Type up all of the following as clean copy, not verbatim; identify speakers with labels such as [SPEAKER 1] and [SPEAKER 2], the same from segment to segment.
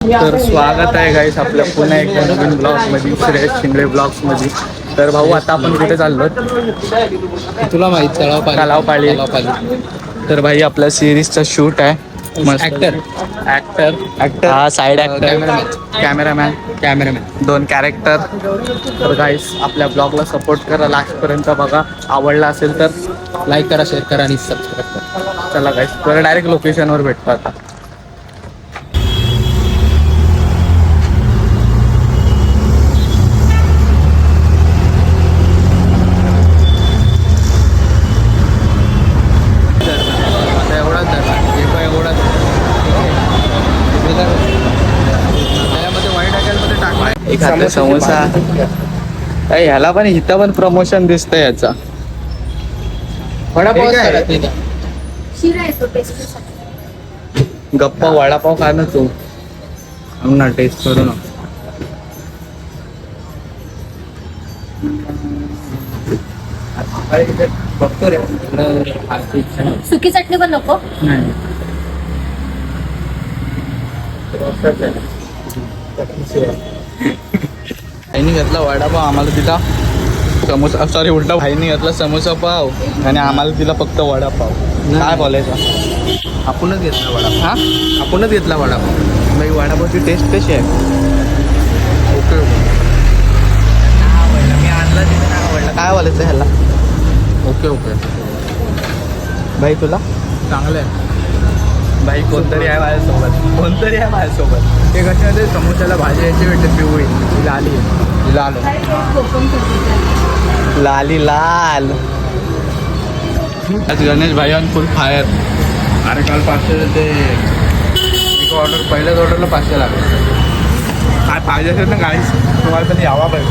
[SPEAKER 1] तर स्वागत आहे गाईस आपल्या पुन्हा एकदा नवीन ब्लॉगमध्ये, श्रेयस शिंगळे ब्लॉग्समध्ये. तर भाऊ आता आपण कुठे चाललो?
[SPEAKER 2] तुला माहित
[SPEAKER 1] तलावपाळी. तर भाई आपल्या सिरीजचा शूट आहे. मस्त ऍक्टर हा साईड ऍक्टर, कॅमेरामॅन, 2 कॅरेक्टर. तर गाईस आपल्या ब्लॉगला सपोर्ट करा, लास्टपर्यंत बघा. आवडला असेल तर
[SPEAKER 2] लाईक करा, शेअर करा आणि सबस्क्राईब करा.
[SPEAKER 1] चला गाईस, तर डायरेक्ट लोकेशनवर भेटतो आता. एखादा समोसा. ह्याला पण इथं पण प्रमोशन दिसतंय याचा.
[SPEAKER 2] वडापाव
[SPEAKER 3] शिरा येतो टेस्टसाठी.
[SPEAKER 1] गप्पा वडापाव खा ना तू. ना टेस्ट करू ना.
[SPEAKER 2] बघतो रे.
[SPEAKER 3] सुकी चटणी पण नको.
[SPEAKER 1] नाही भाईनी घेतला वडापाव, आम्हाला दिला समोसा. सॉरी उलटा, भाईनी घेतला समोसा पाव आणि आम्हाला दिला फक्त वडापाव. काय बोलायचं?
[SPEAKER 2] आपणच घेतला वडापाव.
[SPEAKER 1] हा,
[SPEAKER 2] आपणच घेतला वडापाव.
[SPEAKER 1] भाई वडापावची टेस्ट कशी आहे?
[SPEAKER 2] ओके.
[SPEAKER 1] मी आणला तिथे नाही आवडला. काय बोलायचं ह्याला?
[SPEAKER 2] ओके.
[SPEAKER 1] भाई तुला
[SPEAKER 2] चांगलं आहे.
[SPEAKER 1] भाई कोणतरी आहे माझ्यासोबत.
[SPEAKER 2] ते कशामध्ये समोसाला भाजी यायची भेटते पिवळी. तिला आलो.
[SPEAKER 3] कोकम चटणी.
[SPEAKER 1] लाली लाल. आज गणेश भाई ऑन फुल फायर.
[SPEAKER 2] अरे काल 500 ते एक पहिल्याच ऑर्डरला 500 लागले.
[SPEAKER 1] काय पाहिजे असेल ना गाईस, तुम्हाला पण यावा पाहिजे.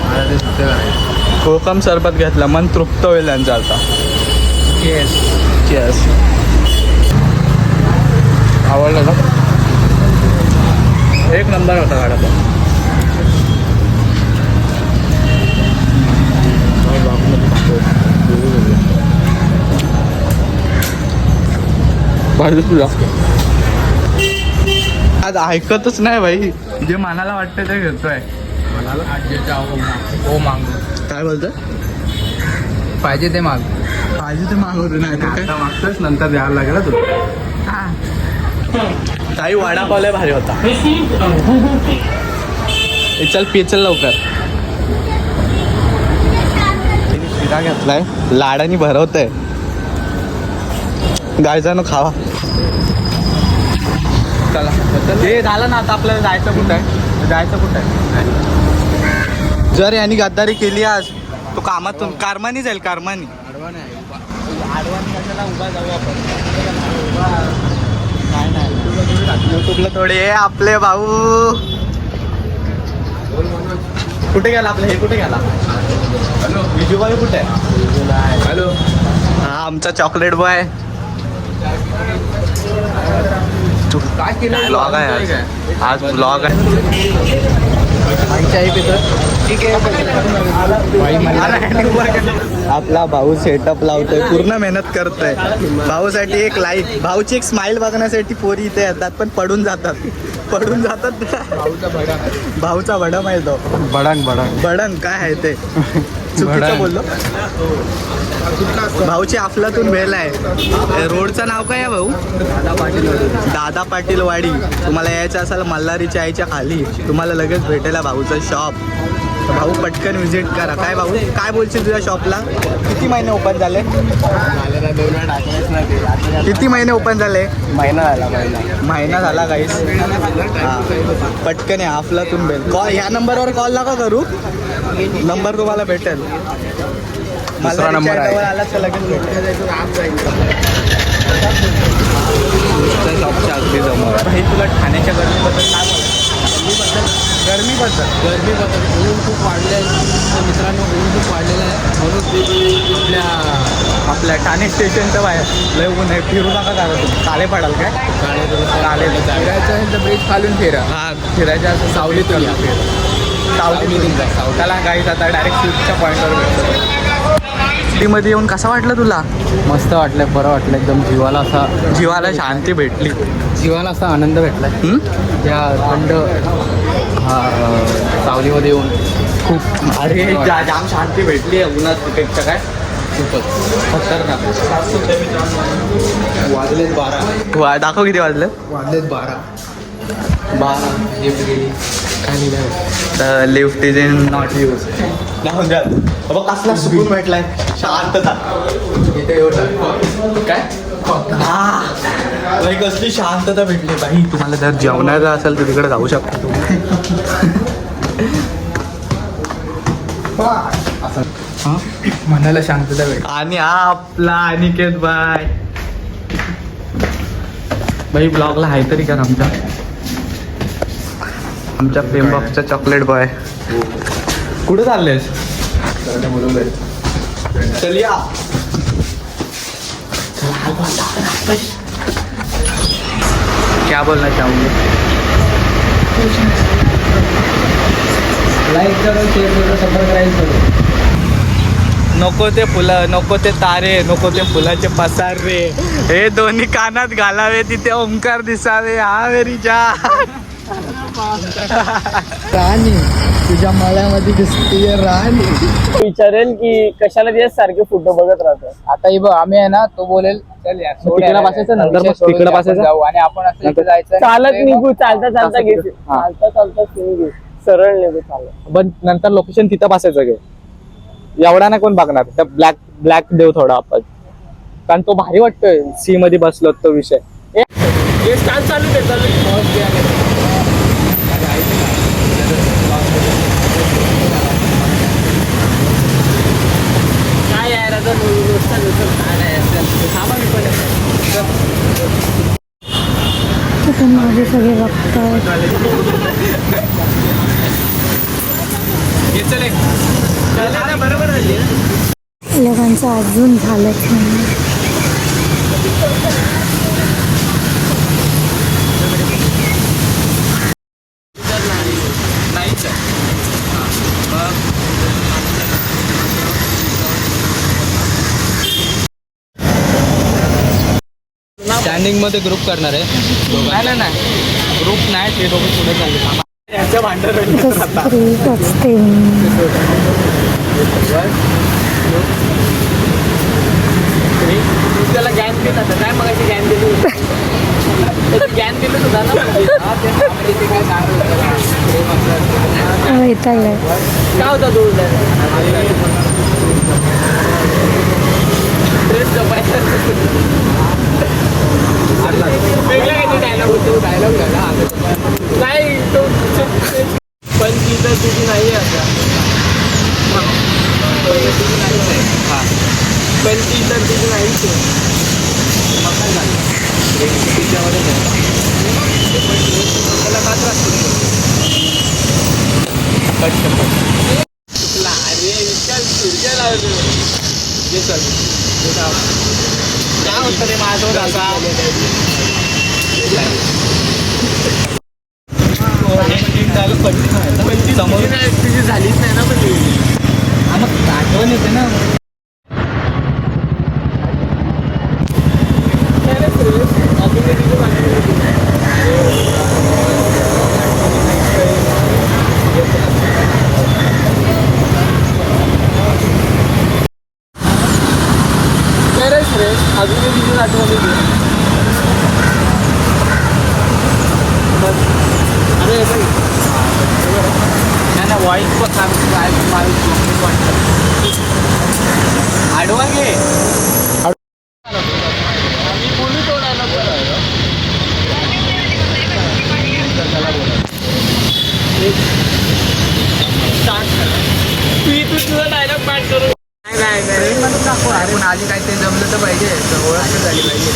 [SPEAKER 2] मला ते सुट्टे करायचे.
[SPEAKER 1] कोकम सरबत घेतला, मन तृप्त होईल त्यांचा आता. Cheers. आवडलं का? एक नंबर होता वडापाव. भाजी तुला आज ऐकतच नाही भाई. जे मनाला वाटतं ते घेतोय.
[SPEAKER 2] म्हणाला आजीच्या हो माग.
[SPEAKER 1] काय बोलतोय?
[SPEAKER 2] पाहिजे ते माग.
[SPEAKER 1] पाहिजे ते मागवतो. नाही तर काय
[SPEAKER 2] मागतोच, नंतर द्यायला लागेल तुला.
[SPEAKER 1] काही वडापाव लय भारी होता. चल लवकर. शिरा घेतलाय, लाडानी भरवतंय. गायजानो खावा. चला हे झालं ना, आता आपल्याला जायचं कुठं आहे? जर यांनी गद्दारी केली आज तो कामातून कारमानी जाईल. कारमानी आडवानी कशाला उभा जाऊ आपण. नाही युट्यूबला थोडे आपले भाऊ. कुठे गेला आपलं हे? कुठे गेला? हॅलो विजू भाई कुठे आहे?
[SPEAKER 2] हॅलो.
[SPEAKER 1] हा आमचा चॉकलेट बॉय.
[SPEAKER 2] काय केलं?
[SPEAKER 1] ब्लॉग आहे आज ब्लॉग आहे. आपला भाऊ सेटअप लावतोय, पूर्ण मेहनत करतोय. भाऊसाठी एक लाईक, भाऊची एक स्माइल बघण्यासाठी पोरी इथे येतात पण पडून जातात. भाऊचा भडम आहे तो. बडंग काय आहे ते? चुकीचं बोललो. भाऊची अफलातून भेल आहे. रोडचं नाव काय आहे भाऊ? दादा पाटील वाडी. तुम्हाला यायचं असेल मल्हारीच्या आईच्या खाली, तुम्हाला लगेच भेटेल भाऊचं शॉप. भाऊ पटकन व्हिजिट करा. काय भाऊ काय बोलशील तुझ्या शॉपला? किती महिने ओपन झाले? किती महिने ओपन झाले? महिना झाला काहीच. पटकन आहे अफलातून भेल. कॉल ह्या नंबरवर कॉल नका करू, नंबर तुम्हाला भेटेल.
[SPEAKER 2] दुसरा नंबर आहे.
[SPEAKER 1] आला तर लगेच भेटेल. शॉपच्या अगदी जमवा. हे तुला ठाण्याच्या गर्मीबद्दल काय बोलायचं?
[SPEAKER 2] गरमीबद्दल ऊन खूप वाढले आहे मित्रांनो. ऊन खूप वाढलेलं आहे म्हणून
[SPEAKER 1] आपल्या ठाणे स्टेशनच्या बाहेर लय ऊन आहे. फिरू नका दादा तुम्ही. काळे पडाल काय? काळे
[SPEAKER 2] फिरायचं आहे तर ब्रिज खालून फिरा.
[SPEAKER 1] हा फिरायचं असं
[SPEAKER 2] सावलीतून या.
[SPEAKER 1] सावलीतून जा. त्याला गाईज आता डायरेक्ट शूटच्या पॉईंटवर भेटतो. शिर्डीमध्ये येऊन कसा वाटलं तुला?
[SPEAKER 2] मस्त वाटलं, बरं वाटलं, एकदम
[SPEAKER 1] जीवाला शांती भेटली.
[SPEAKER 2] जीवाला असा आनंद भेटलाय. त्या थंड सावलीमध्ये येऊन खूप
[SPEAKER 1] अरे जाम शांती भेटली उन्हात पेक्षा काय
[SPEAKER 2] खूपच खतरनाक. वाजलेत 12.
[SPEAKER 1] दाखव किती वाजलं.
[SPEAKER 2] वाजलेत 12. लिफ्ट गेली. काय लिहिलं?
[SPEAKER 1] Lift is in not use. लावून द्या बाबा. कसला सुकून भेटलाय, शांतता.
[SPEAKER 2] इथे एवढं
[SPEAKER 1] काय भाई कसली शांतता भेटली बाई. तुम्हाला जर जेवणाचं असेल तर तिकडे जाऊ शकता तुम्ही.
[SPEAKER 2] हां मनाला शांतता भेट.
[SPEAKER 1] आणि हा आपला अनिकेत बाय. बाई ब्लॉगला आहे तरी का आमच्या फेमबॉक्सचा चॉकलेट बॉय. कुठे चाललेस? चल या. क्या बोलना चाहूंगी.
[SPEAKER 2] लाईक करो, शेअर करो, सबस्क्राईब करायचं.
[SPEAKER 1] नको ते फुलं, नको ते तारे, नको ते फुलाचे पसार रे. हे दोन्ही कानात घालावे, तिथे ओंकार दिसावे. हा मेरी जान.
[SPEAKER 2] राणी तुझ्या मळ्यामध्ये दिसते राणी.
[SPEAKER 4] विचारेल की कशाला ते सारखे फोटो बघत राहतो.
[SPEAKER 2] आता ही बघ आम्ही आहे ना, तो बोलेल चल यार सोड
[SPEAKER 4] तिकडं
[SPEAKER 2] यार,
[SPEAKER 4] बसायचं, नंतर
[SPEAKER 2] विषय
[SPEAKER 4] मग
[SPEAKER 2] सोडून
[SPEAKER 4] तिकडं
[SPEAKER 2] आपण
[SPEAKER 4] बसायचं.
[SPEAKER 2] जाऊ आणि आपण असं इथे जायचं आणि
[SPEAKER 4] चालत
[SPEAKER 2] इथे
[SPEAKER 4] निघू,
[SPEAKER 2] मग
[SPEAKER 4] चालता चालता
[SPEAKER 2] तसं
[SPEAKER 4] घेऊ,
[SPEAKER 2] हा.
[SPEAKER 4] चालता निघू, सरळ निघू चालत.
[SPEAKER 1] पण नंतर लोकेशन तिथं बसायचं घे. एवढा नाही कोण बघणार. त्या ब्लॅक देव थोडा आपण, कारण तो भारी वाटतोय सी मध्ये बसलो तो विषय.
[SPEAKER 4] हे स्टार्ट चालू दे, चालू दे. काय यार आता
[SPEAKER 3] माझे सगळे बघतात. लोकांचं अजून झालंच नाही.
[SPEAKER 2] स्टँडिंग मध्ये ग्रुप करणार आहे.
[SPEAKER 1] नाही ग्रुप नाही. ते दोघं पुढे चालले. यांच्या भांडण
[SPEAKER 3] स्त्री असते.
[SPEAKER 4] त्याला गॅन देत आता काय मग गॅन दिली गॅन दिलं सुद्धा ना.
[SPEAKER 3] वैतागलाय.
[SPEAKER 4] काय होता तो ड्रेस जपायचा वेगळा काही डायलॉग होतो. डायलॉग झाला नाही तो. पण ती तर तुझी नाही आहे आता. पण ती तर तुझी नाहीच आहे. मग काय झालं तिच्यावरच आहे. त्याला का त्रास चुकला. अरे विचार सूर्य लावतो. जे चल काय होतं रे माझं असा समोर तुझी झालीच नाही ना. पण
[SPEAKER 2] मग आठवण येते ना.
[SPEAKER 4] अजून तिची आठवण येते. अरे
[SPEAKER 2] त्यांना वॉईस पण आडवा घे.
[SPEAKER 4] मी बोलू तोडायला तू तुझा डायलॉग पाठ करू.
[SPEAKER 2] आपण आधी काय ते जमलं तर पाहिजे. ओळख तर झाली पाहिजे.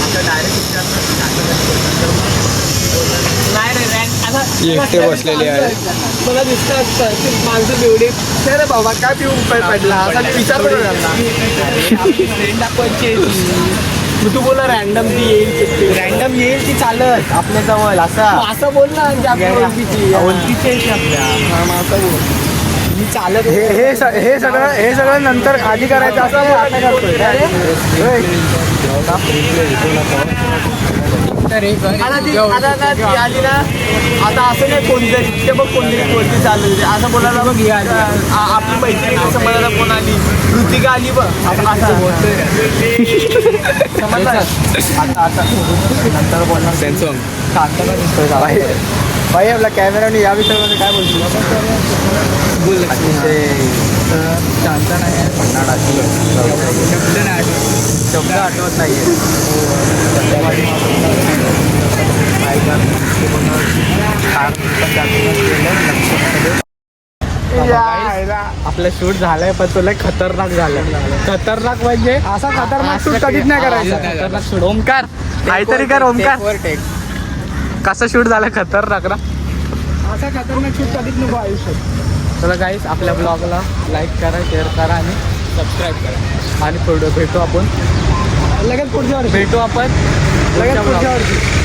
[SPEAKER 2] आता डायरेक्ट
[SPEAKER 4] एकटे बसलेले आहे. मला दिसतं असतं माणसं तेवढी रे बाबा काय पिऊ उपाय पडला असा विचार फ्रेंड दाखवायची. तू बोला रॅन्डम ती येईल.
[SPEAKER 1] रॅन्डम येईल ती चालत आपल्या जवळ
[SPEAKER 4] असं बोल ना. ओळखीची
[SPEAKER 1] ओळखीची आपल्या.
[SPEAKER 4] असं बोल.
[SPEAKER 1] मी चालत
[SPEAKER 4] हे सगळं नंतर आधी करायचं असं आपण आता करतोय. आता ती आली ना, आता असं नाही कोणतरी ते बघ कोणतरी कोणती चालू असं बोलायला बघ ही आली आपली मैत्रिणी कसं म्हणायला कोण आली ऋतिका आली बघ असं बोलतोय समजलं आता नंतर बोलणार शांतता दिसतोय भाई आपला कॅमेराने या विषयामध्ये काय बोलतो शांत नाही शब्द आठवत नाही आपलं शूट झालंय पण तुला खतरनाक झालं खतरनाक म्हणजे असा खतरनाक शूट कधीच नाही करायचा खतरनाक शूट ओमकार काहीतरी कर ओमकार कसं शूट झालं खतरनाक ना असा खतरनाक शूट कधीच नको आयुष्यात चला गाईस आपल्या ब्लॉगला लाईक करा शेअर करा आणि सबस्क्राईब करा आणि पुढे भेटू आपण लगेच पुढच्या वर्षी भेटू आपण लगेच पुढच्या वर्षी